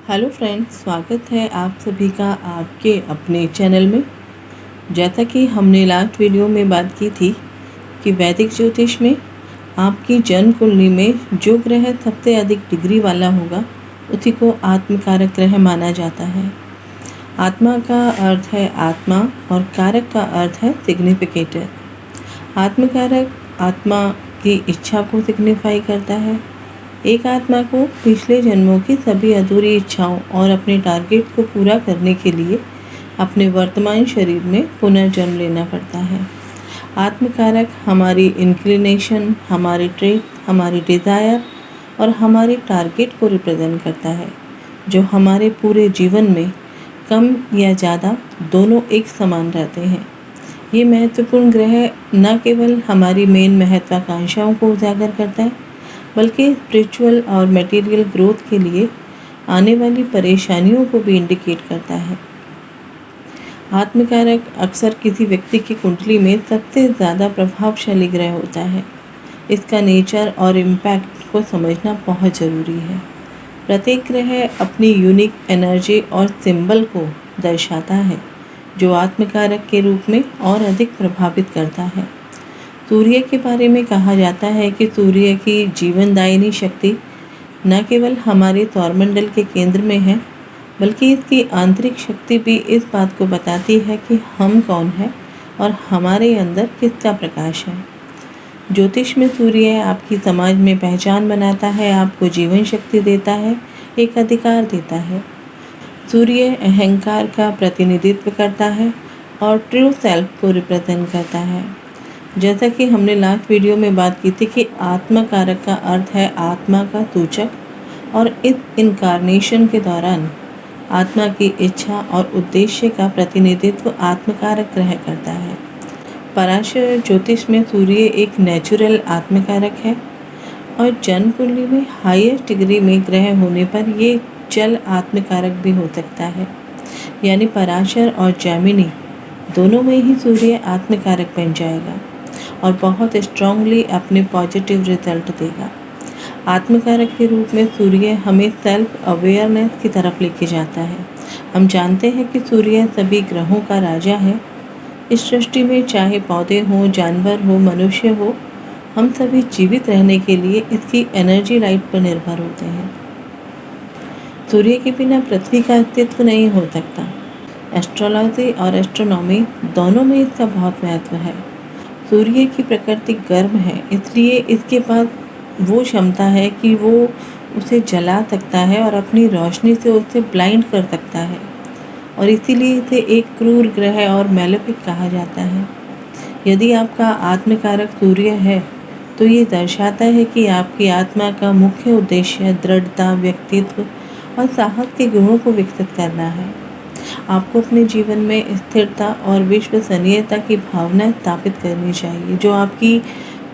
Hello friends, स्वागत है आप सभी का आपके अपने चैनल में। जैसा कि हमने लास्ट वीडियो में बात की थी कि वैदिक ज्योतिष में आपकी जन्म कुंडली में जो ग्रह सबसे अधिक डिग्री वाला होगा उसी को आत्मकारक ग्रह माना जाता है। आत्मा का अर्थ है आत्मा और कारक का अर्थ है सिग्निफिकेटर। आत्मकारक आत्मा की इच्छा को सिग्निफाई करता है। एक आत्मा को पिछले जन्मों की सभी अधूरी इच्छाओं और अपने टारगेट को पूरा करने के लिए अपने वर्तमान शरीर में पुनर्जन्म लेना पड़ता है। आत्मकारक हमारी इंक्लिनेशन, हमारे ट्रेट, हमारी डिज़ायर और हमारे टारगेट को रिप्रेजेंट करता है, जो हमारे पूरे जीवन में कम या ज़्यादा दोनों एक समान रहते हैं। ये महत्वपूर्ण ग्रह न केवल हमारी मेन महत्वाकांक्षाओं को उजागर करता है, बल्कि स्पिरिचुअल और मटेरियल ग्रोथ के लिए आने वाली परेशानियों को भी इंडिकेट करता है। आत्मकारक अक्सर किसी व्यक्ति की कुंडली में सबसे ज़्यादा प्रभावशाली ग्रह होता है। इसका नेचर और इम्पैक्ट को समझना बहुत ज़रूरी है। प्रत्येक ग्रह अपनी यूनिक एनर्जी और सिंबल को दर्शाता है, जो आत्मकारक के रूप में और अधिक प्रभावित करता है। सूर्य के बारे में कहा जाता है कि सूर्य की जीवनदायिनी शक्ति न केवल हमारे सौरमंडल के केंद्र में है, बल्कि इसकी आंतरिक शक्ति भी इस बात को बताती है कि हम कौन हैं और हमारे अंदर किसका प्रकाश है। ज्योतिष में सूर्य आपकी समाज में पहचान बनाता है, आपको जीवन शक्ति देता है, एक अधिकार देता है। सूर्य अहंकार का प्रतिनिधित्व करता है और ट्रू सेल्फ को रिप्रेजेंट करता है। जैसा कि हमने लास्ट वीडियो में बात की थी कि आत्मकारक का अर्थ है आत्मा का सूचक, और इस इनकारनेशन के दौरान आत्मा की इच्छा और उद्देश्य का प्रतिनिधित्व आत्मकारक ग्रह करता है। पराशर ज्योतिष में सूर्य एक नेचुरल आत्मकारक है और जन्म कुंडली में हाईएस्ट डिग्री में ग्रह होने पर ये जल आत्मकारक भी हो सकता है। यानी पराशर और जैमिनी दोनों में ही सूर्य आत्मकारक बन जाएगा और बहुत स्ट्रांगली अपने पॉजिटिव रिजल्ट देगा। आत्मकारक के रूप में सूर्य हमें सेल्फ अवेयरनेस की तरफ लेके जाता है। हम जानते हैं कि सूर्य सभी ग्रहों का राजा है। इस सृष्टि में चाहे पौधे हों, जानवर हो, मनुष्य हो, हम सभी जीवित रहने के लिए इसकी एनर्जी लाइट पर निर्भर होते हैं। सूर्य के बिना पृथ्वी का अस्तित्व नहीं हो सकता। एस्ट्रोलॉजी और एस्ट्रोनॉमी दोनों में इसका बहुत महत्व है। सूर्य की प्रकृति गर्म है, इसलिए इसके पास वो क्षमता है कि वो उसे जला सकता है और अपनी रोशनी से उसे ब्लाइंड कर सकता है, और इसीलिए इसे एक क्रूर ग्रह और मैलेफिक कहा जाता है। यदि आपका आत्मकारक सूर्य है तो ये दर्शाता है कि आपकी आत्मा का मुख्य उद्देश्य दृढ़ता, व्यक्तित्व और साहस के गुणों को विकसित करना है। आपको अपने जीवन में स्थिरता और विश्वसनीयता की भावना स्थापित करनी चाहिए, जो आपकी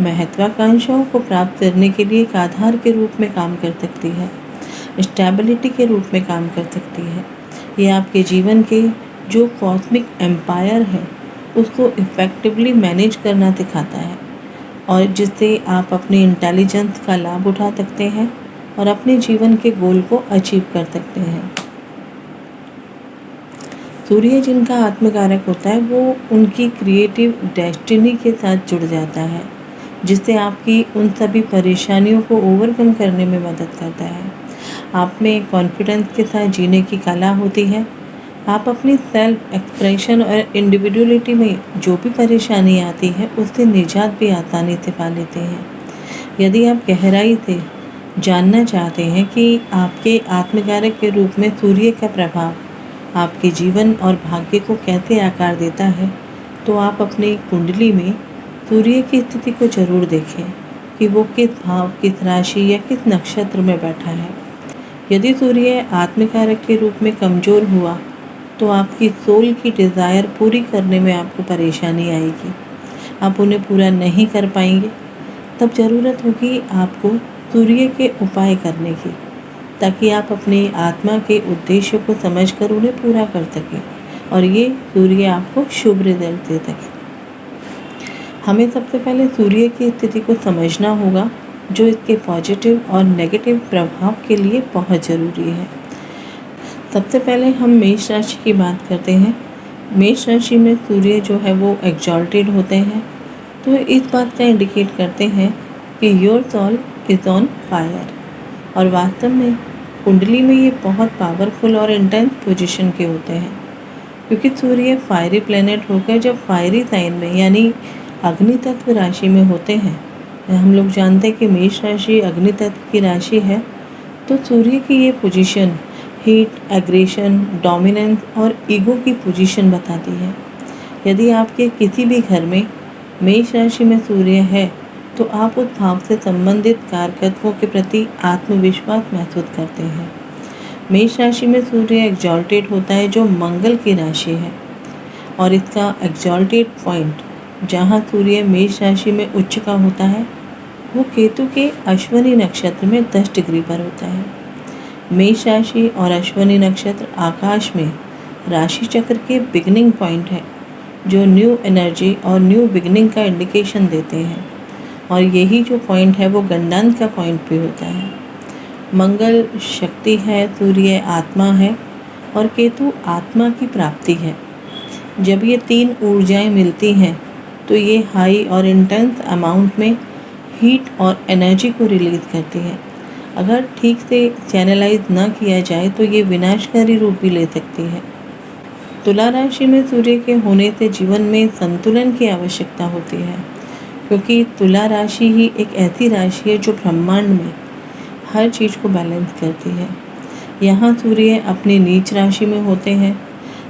महत्वाकांक्षाओं को प्राप्त करने के लिए एक आधार के रूप में काम कर सकती है, स्टेबिलिटी के रूप में काम कर सकती है। ये आपके जीवन के जो कॉस्मिक एम्पायर है उसको इफ़ेक्टिवली मैनेज करना सिखाता है, और जिससे आप अपने इंटेलिजेंस का लाभ उठा सकते हैं और अपने जीवन के गोल को अचीव कर सकते हैं। सूर्य जिनका आत्मकारक होता है वो उनकी क्रिएटिव डेस्टिनी के साथ जुड़ जाता है, जिससे आपकी उन सभी परेशानियों को ओवरकम करने में मदद करता है। आप में कॉन्फिडेंस के साथ जीने की कला होती है। आप अपनी सेल्फ एक्सप्रेशन और इंडिविजुअलिटी में जो भी परेशानी आती है उससे निजात भी आसानी से पा लेते हैं। यदि आप गहराई से जानना चाहते हैं कि आपके आत्मकारक के रूप में सूर्य का प्रभाव आपके जीवन और भाग्य को कैसे आकार देता है, तो आप अपनी कुंडली में सूर्य की स्थिति को जरूर देखें कि वो किस भाव, किस राशि या किस नक्षत्र में बैठा है। यदि सूर्य आत्मकारक के रूप में कमज़ोर हुआ तो आपकी सोल की डिज़ायर पूरी करने में आपको परेशानी आएगी, आप उन्हें पूरा नहीं कर पाएंगे। तब ज़रूरत होगी आपको सूर्य के उपाय करने की, ताकि आप अपनी आत्मा के उद्देश्य को समझकर उन्हें पूरा कर सकें और ये सूर्य आपको शुभ रिजल्ट दे सके। हमें सबसे पहले सूर्य की स्थिति को समझना होगा, जो इसके पॉजिटिव और नेगेटिव प्रभाव के लिए बहुत ज़रूरी है। सबसे पहले हम मेष राशि की बात करते हैं। मेष राशि में सूर्य जो है वो एग्जॉल्टेड होते हैं, तो इस बात का इंडिकेट करते हैं कि your soul is on fire. और वास्तव में कुंडली में ये बहुत पावरफुल और इंटेंस पोजीशन के होते हैं, क्योंकि सूर्य फायरी प्लेनेट होकर जब फायरी साइन में यानी अग्नि तत्व राशि में होते हैं, हम लोग जानते हैं कि मेष राशि अग्नि तत्व की राशि है, तो सूर्य की ये पोजीशन हीट, एग्रेशन, डोमिनेंस और ईगो की पोजीशन बताती है। यदि आपके किसी भी घर में मेष राशि में सूर्य है तो आप उस भाव से संबंधित कारकत्वों के प्रति आत्मविश्वास महसूस करते हैं। मेष राशि में सूर्य एग्जॉल्टेड होता है जो मंगल की राशि है, और इसका एग्जॉल्टेड पॉइंट जहाँ सूर्य मेष राशि में उच्च का होता है वो केतु के अश्विनी नक्षत्र में 10 डिग्री पर होता है। मेष राशि और अश्विनी नक्षत्र आकाश में राशि चक्र के बिगनिंग पॉइंट है, जो न्यू एनर्जी और न्यू बिगनिंग का इंडिकेशन देते हैं, और यही जो पॉइंट है वो गंडांत का पॉइंट भी होता है। मंगल शक्ति है, सूर्य आत्मा है और केतु आत्मा की प्राप्ति है। जब ये तीन ऊर्जाएं मिलती हैं तो ये हाई और इंटेंस अमाउंट में हीट और एनर्जी को रिलीज़ करती है। अगर ठीक से चैनलाइज ना किया जाए तो ये विनाशकारी रूप भी ले सकती है। तुला राशि में सूर्य के होने से जीवन में संतुलन की आवश्यकता होती है, क्योंकि तुला राशि ही एक ऐसी राशि है जो ब्रह्मांड में हर चीज़ को बैलेंस करती है। यहाँ सूर्य अपनी नीच राशि में होते हैं,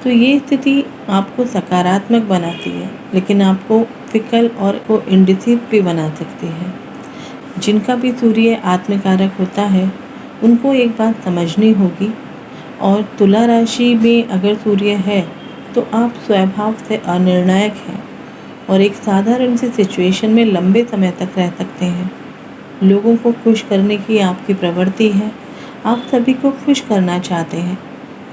तो ये स्थिति आपको सकारात्मक बनाती है, लेकिन आपको फिकल और को इंडिसिव भी बना सकती है। जिनका भी सूर्य आत्मकारक होता है उनको एक बात समझनी होगी, और तुला राशि में अगर सूर्य है तो आप स्वभाव से अनिर्णायक हैं और एक साधारण सी सिचुएशन में लंबे समय तक रह सकते हैं। लोगों को खुश करने की आपकी प्रवृत्ति है, आप सभी को खुश करना चाहते हैं,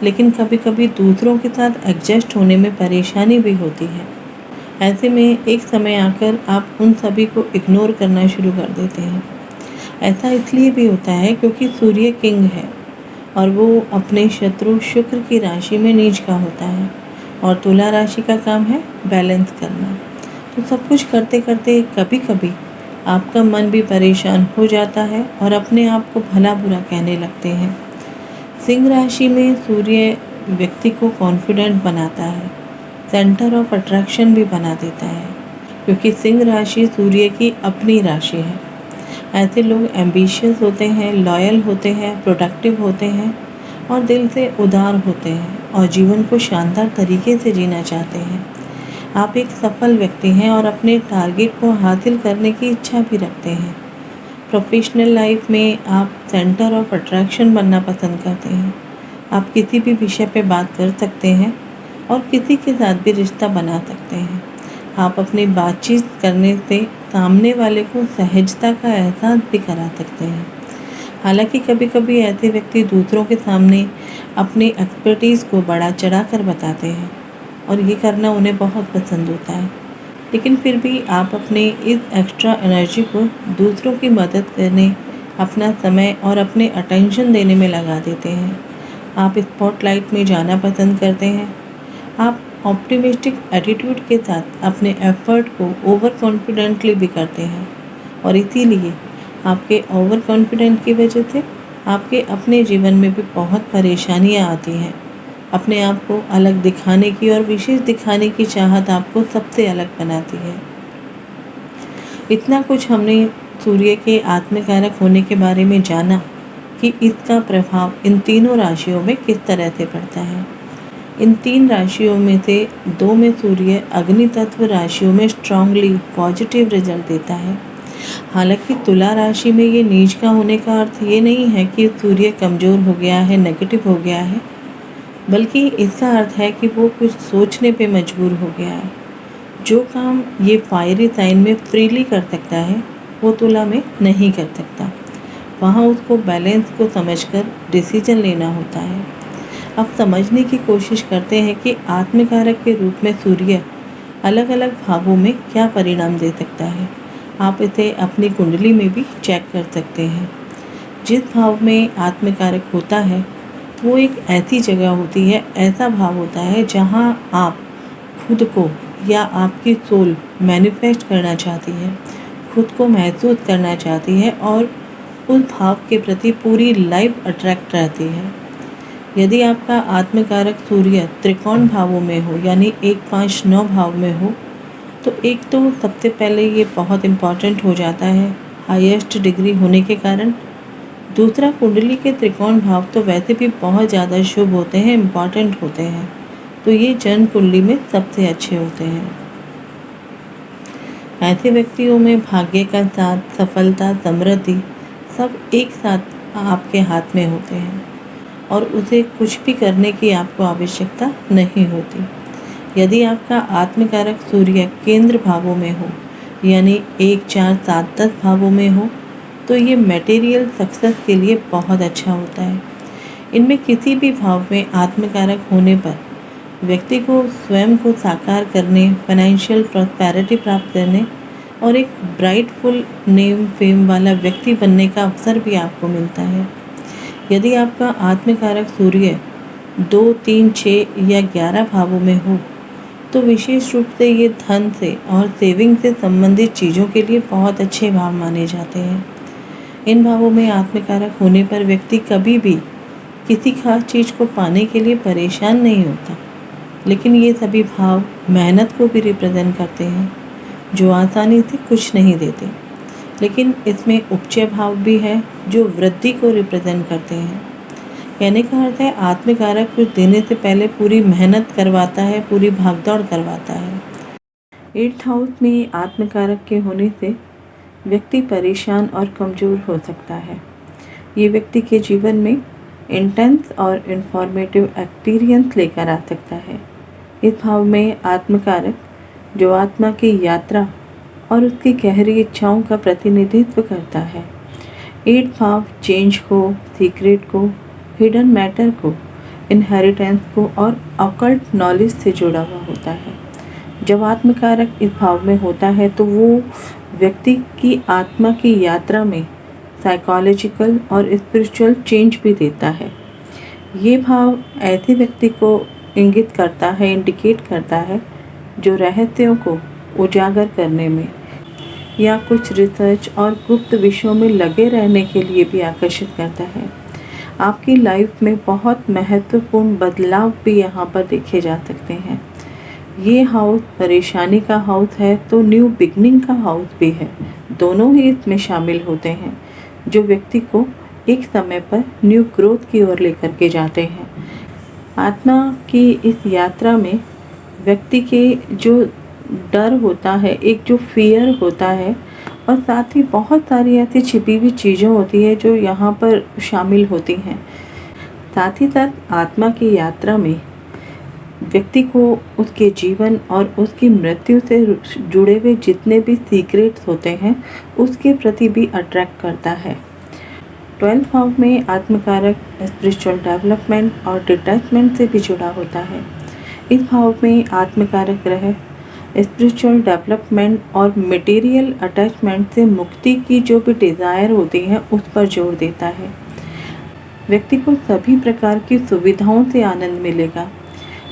लेकिन कभी कभी दूसरों के साथ एडजस्ट होने में परेशानी भी होती है। ऐसे में एक समय आकर आप उन सभी को इग्नोर करना शुरू कर देते हैं। ऐसा इसलिए भी होता है क्योंकि सूर्य किंग है और वो अपने शत्रु शुक्र की राशि में नीच का होता है, और तुला राशि का काम है बैलेंस करना। तो सब कुछ करते करते कभी कभी आपका मन भी परेशान हो जाता है और अपने आप को भला बुरा कहने लगते हैं। सिंह राशि में सूर्य व्यक्ति को कॉन्फिडेंट बनाता है, सेंटर ऑफ अट्रैक्शन भी बना देता है, क्योंकि सिंह राशि सूर्य की अपनी राशि है। ऐसे लोग एम्बिशियस होते हैं, लॉयल होते हैं, प्रोडक्टिव होते हैं और दिल से उदार होते हैं और जीवन को शानदार तरीके से जीना चाहते हैं। आप एक सफल व्यक्ति हैं और अपने टारगेट को हासिल करने की इच्छा भी रखते हैं। प्रोफेशनल लाइफ में आप सेंटर ऑफ अट्रैक्शन बनना पसंद करते हैं। आप किसी भी विषय पे बात कर सकते हैं और किसी के साथ भी रिश्ता बना सकते हैं। आप अपनी बातचीत करने से सामने वाले को सहजता का एहसास भी करा सकते हैं। हालांकि कभी कभी ऐसे व्यक्ति दूसरों के सामने अपनी एक्सपर्टीज़ को बढ़ा चढ़ा कर बताते हैं और ये करना उन्हें बहुत पसंद होता है, लेकिन फिर भी आप अपने इस एक्स्ट्रा एनर्जी को दूसरों की मदद करने, अपना समय और अपने अटेंशन देने में लगा देते हैं। आप स्पॉटलाइट में जाना पसंद करते हैं। आप ऑप्टिमिस्टिक एटीट्यूड के साथ अपने एफर्ट को ओवर कॉन्फिडेंटली भी करते हैं, और इसीलिए आपके ओवर कॉन्फिडेंट की वजह से आपके अपने जीवन में भी बहुत परेशानियां आती हैं। अपने आप को अलग दिखाने की और विशेष दिखाने की चाहत आपको सबसे अलग बनाती है। इतना कुछ हमने सूर्य के आत्मकारक होने के बारे में जाना कि इसका प्रभाव इन तीनों राशियों में किस तरह से पड़ता है। इन तीन राशियों में से 2 में सूर्य अग्नि तत्व राशियों में स्ट्रांगली पॉजिटिव रिजल्ट देता है। हालांकि तुला राशि में ये नीच का होने का अर्थ ये नहीं है कि सूर्य कमज़ोर हो गया है, नेगेटिव हो गया है, बल्कि इसका अर्थ है कि वो कुछ सोचने पे मजबूर हो गया है। जो काम ये फायरी साइन में फ्रीली कर सकता है वो तुला में नहीं कर सकता। वहाँ उसको बैलेंस को समझकर डिसीजन लेना होता है। अब समझने की कोशिश करते हैं कि आत्मकारक के रूप में सूर्य अलग अलग भावों में क्या परिणाम दे सकता है। आप इसे अपनी कुंडली में भी चेक कर सकते हैं। जिस भाव में आत्मकारक होता है वो एक ऐसी जगह होती है, ऐसा भाव होता है जहाँ आप खुद को या आपकी सोल मैनिफेस्ट करना चाहती है, खुद को महसूस करना चाहती है और उस भाव के प्रति पूरी लाइफ अट्रैक्ट रहती है। यदि आपका आत्मकारक सूर्य त्रिकोण भावों में हो यानी 1, 5, 9 भाव में हो तो एक तो सबसे पहले ये बहुत इम्पॉर्टेंट हो जाता है हाईएस्ट डिग्री होने के कारण। दूसरा, कुंडली के त्रिकोण भाव तो वैसे भी बहुत ज़्यादा शुभ होते हैं, इम्पॉर्टेंट होते हैं, तो ये जन्म कुंडली में सबसे अच्छे होते हैं। ऐसे व्यक्तियों में भाग्य का साथ, सफलता, समृद्धि सब एक साथ आपके हाथ में होते हैं और उसे कुछ भी करने की आपको आवश्यकता नहीं होती। यदि आपका आत्मकारक सूर्य केंद्र भावों में हो यानी 1, 4, 7, 10 भावों में हो तो ये मटेरियल सक्सेस के लिए बहुत अच्छा होता है। इनमें किसी भी भाव में आत्मकारक होने पर व्यक्ति को स्वयं को साकार करने, फाइनेंशियल प्रॉस्पेरिटी प्राप्त करने और एक ब्राइटफुल नेम फेम वाला व्यक्ति बनने का अवसर भी आपको मिलता है। यदि आपका आत्मकारक सूर्य 2, 3, 6 या 11 भावों में हो तो विशेष रूप से ये धन से और सेविंग से संबंधित चीज़ों के लिए बहुत अच्छे भाव माने जाते हैं। इन भावों में आत्मकारक होने पर व्यक्ति कभी भी किसी खास चीज़ को पाने के लिए परेशान नहीं होता, लेकिन ये सभी भाव मेहनत को भी रिप्रेजेंट करते हैं जो आसानी से कुछ नहीं देते। लेकिन इसमें उपचय भाव भी है जो वृद्धि को रिप्रेजेंट करते हैं। कहने का अर्थ है आत्मकारक कुछ देने से पहले पूरी मेहनत करवाता है, पूरी भागदौड़ करवाता है। 8th हाउस में आत्मकारक के होने से व्यक्ति परेशान और कमज़ोर हो सकता है। ये व्यक्ति के जीवन में इंटेंस और इन्फॉर्मेटिव एक्सपीरियंस लेकर आ सकता है। इस भाव में आत्मकारक जो आत्मा की यात्रा और उसकी गहरी इच्छाओं का प्रतिनिधित्व करता है। 8th भाव चेंज को, सीक्रेट को, हिडन मैटर को, इनहेरिटेंस को और ऑकल्ट नॉलेज से जुड़ा हुआ होता है। जब आत्मकारक इस भाव में होता है तो वो व्यक्ति की आत्मा की यात्रा में साइकोलॉजिकल और स्पिरिचुअल चेंज भी देता है। ये भाव ऐसे व्यक्ति को इंगित करता है, इंडिकेट करता है जो रहस्यों को उजागर करने में या कुछ रिसर्च और गुप्त विषयों में लगे रहने के लिए भी आकर्षित करता है। आपकी लाइफ में बहुत महत्वपूर्ण बदलाव भी यहाँ पर देखे जा सकते हैं। ये हाउस परेशानी का हाउस है तो न्यू बिगनिंग का हाउस भी है। दोनों ही इसमें शामिल होते हैं जो व्यक्ति को एक समय पर न्यू ग्रोथ की ओर लेकर के जाते हैं। आत्मा की इस यात्रा में व्यक्ति के जो डर होता है, एक जो फियर होता है और साथ ही बहुत सारी ऐसी छिपी हुई चीज़ें होती है जो यहाँ पर शामिल होती हैं। साथ ही साथ आत्मा की यात्रा में व्यक्ति को उसके जीवन और उसकी मृत्यु से जुड़े हुए जितने भी सीक्रेट्स होते हैं उसके प्रति भी अट्रैक्ट करता है। 12th हाउस में आत्मकारक स्पिरिचुअल डेवलपमेंट और डिटैचमेंट से भी जुड़ा होता है। इस भाव में आत्मकारक ग्रह स्पिरिचुअल डेवलपमेंट और मटेरियल अटैचमेंट से मुक्ति की जो भी डिज़ायर होती है उस पर जोर देता है। व्यक्ति को सभी प्रकार की सुविधाओं से आनंद मिलेगा।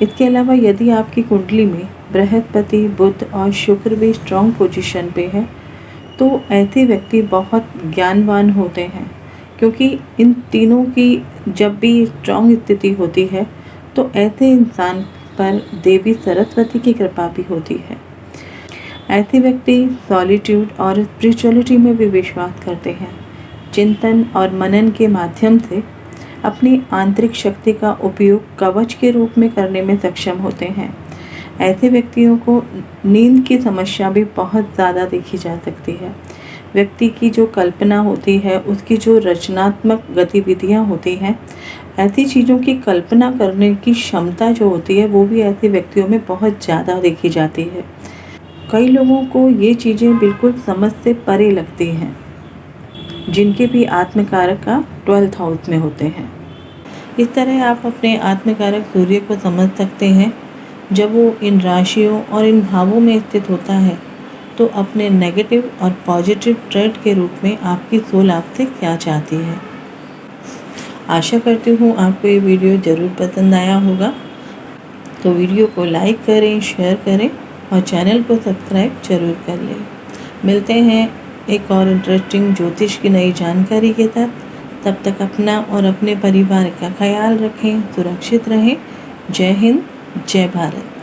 इसके अलावा यदि आपकी कुंडली में बृहस्पति, बुध और शुक्र भी स्ट्रॉन्ग पोजीशन पे है तो ऐसे व्यक्ति बहुत ज्ञानवान होते हैं, क्योंकि इन तीनों की जब भी स्ट्रॉन्ग स्थिति होती है तो ऐसे इंसान पर देवी सरस्वती की कृपा भी होती है। ऐसे व्यक्ति सॉलिट्यूड और स्पिरिचुअलिटी में भी विश्वास करते हैं। चिंतन और मनन के माध्यम से अपनी आंतरिक शक्ति का उपयोग कवच के रूप में करने में सक्षम होते हैं। ऐसे व्यक्तियों को नींद की समस्या भी बहुत ज़्यादा देखी जा सकती है। व्यक्ति की जो कल्पना होती है, उसकी जो रचनात्मक गतिविधियाँ होती हैं, ऐसी चीज़ों की कल्पना करने की क्षमता जो होती है वो भी ऐसे व्यक्तियों में बहुत ज़्यादा देखी जाती है। कई लोगों को ये चीज़ें बिल्कुल समझ से परे लगती हैं जिनके भी आत्मकारक का 12th हाउस में होते हैं। इस तरह आप अपने आत्मकारक सूर्य को समझ सकते हैं। जब वो इन राशियों और इन भावों में स्थित होता है तो अपने नेगेटिव और पॉजिटिव ट्रेड के रूप में आपकी सोल आपसे क्या चाहती है। आशा करती हूँ आपको ये वीडियो ज़रूर पसंद आया होगा। तो वीडियो को लाइक करें, शेयर करें और चैनल को सब्सक्राइब जरूर कर लें। मिलते हैं एक और इंटरेस्टिंग ज्योतिष की नई जानकारी के साथ। तब तक अपना और अपने परिवार का ख्याल रखें, सुरक्षित रहें। जय हिंद, जय भारत।